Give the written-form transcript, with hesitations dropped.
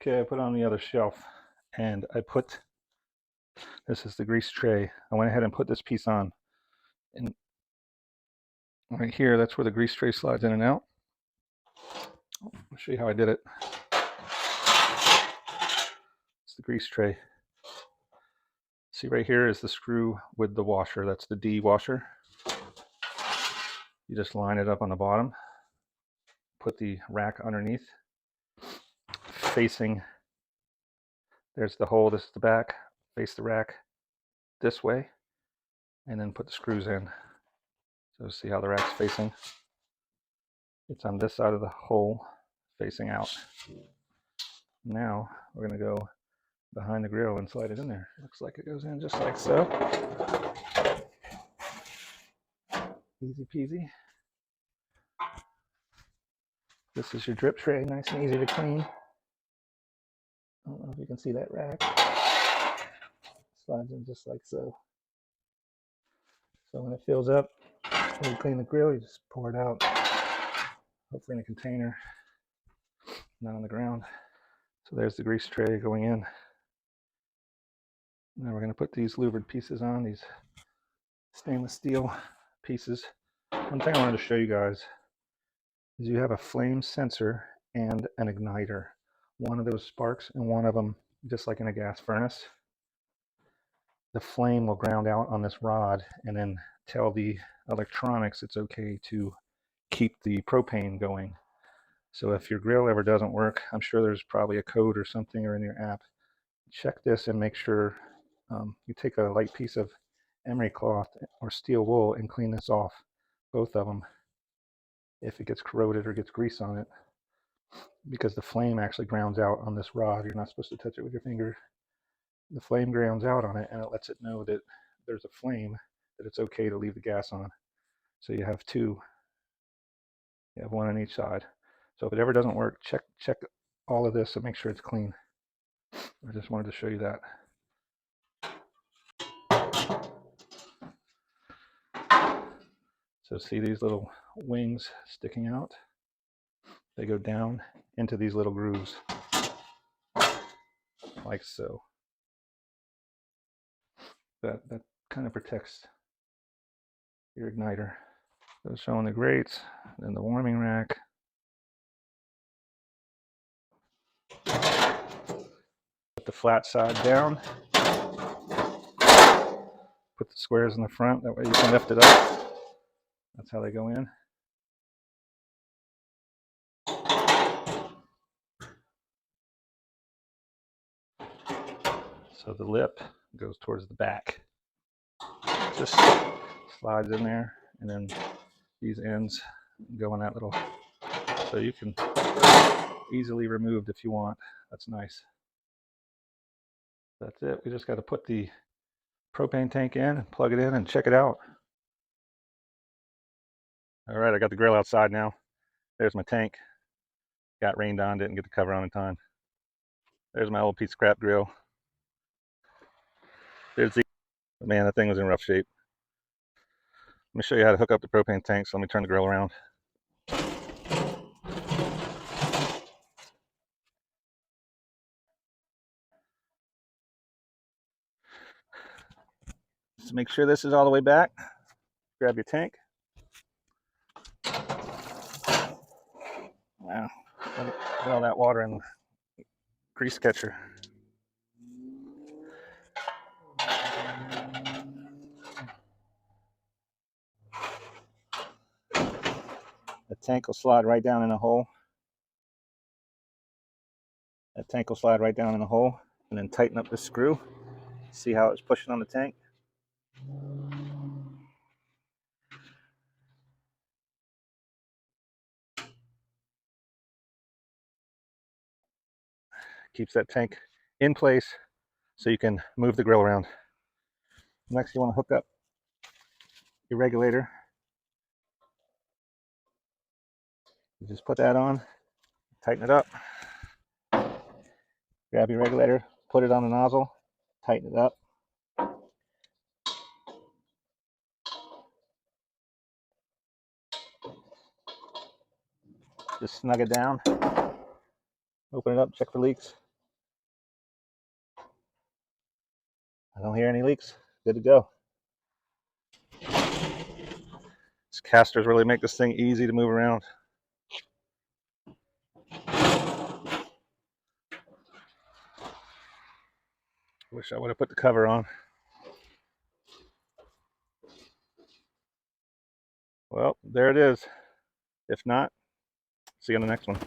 Okay, I put it on the other shelf, and this is the grease tray. I went ahead and put this piece on, and right here, that's where the grease tray slides in and out. I'll show you how I did it. It's the grease tray. See, right here is the screw with the washer. That's the D washer. You just line it up on the bottom, put the rack underneath, facing, there's the hole, this is the back, face the rack this way, and then put the screws in. So see how the rack's facing? It's on this side of the hole, facing out. Now we're going to go behind the grill and slide it in there. Looks like it goes in just like so. Easy peasy. This is your drip tray, nice and easy to clean. I don't know if you can see that rack. Slides in just like so. So when it fills up, when you clean the grill, you just pour it out. Hopefully in a container, not on the ground. So there's the grease tray going in. Now we're going to put these louvered pieces on, these stainless steel pieces. One thing I wanted to show you guys is you have a flame sensor and an igniter. One of those sparks and one of them, just like in a gas furnace, the flame will ground out on this rod and then tell the electronics it's okay to keep the propane going. So if your grill ever doesn't work, I'm sure there's probably a code or something or in your app. Check this and make sure you take a light piece of emery cloth or steel wool and clean this off, both of them, if it gets corroded or gets grease on it, because the flame actually grounds out on this rod. You're not supposed to touch it with your finger. The flame grounds out on it and it lets it know that there's a flame, that it's okay to leave the gas on. So you have two, you have one on each side. So if it ever doesn't work, check all of this and make sure it's clean. I just wanted to show you that. So see these little wings sticking out? They go down into these little grooves, like so. That kind of protects your igniter. So showing the grates, then the warming rack. Put the flat side down. Put the squares in the front, that way you can lift it up. That's how they go in. So the lip goes towards the back. Just slides in there, and then these ends go in that little, so you can easily removed if you want. That's nice. That's it. We just got to put the propane tank in, plug it in, and check it out. All right, I got the grill outside now. There's my tank. Got rained on, didn't get the cover on in time. There's my old piece of scrap grill. There's the, man, that thing was in rough shape. Let me show you how to hook up the propane tank, so let me turn the grill around. Just make sure this is all the way back. Grab your tank. Wow, put all that water in the grease catcher. The tank will slide right down in a hole. That tank will slide right down in the hole, and then tighten up the screw. See how it's pushing on the tank? Keeps that tank in place so you can move the grill around. Next, you want to hook up your regulator. You just put that on, tighten it up. Grab your regulator, put it on the nozzle, tighten it up. Just snug it down. Open it up, check for leaks. I don't hear any leaks. Good to go. These casters really make this thing easy to move around. Wish I would have put the cover on. Well, there it is. If not, see you on the next one.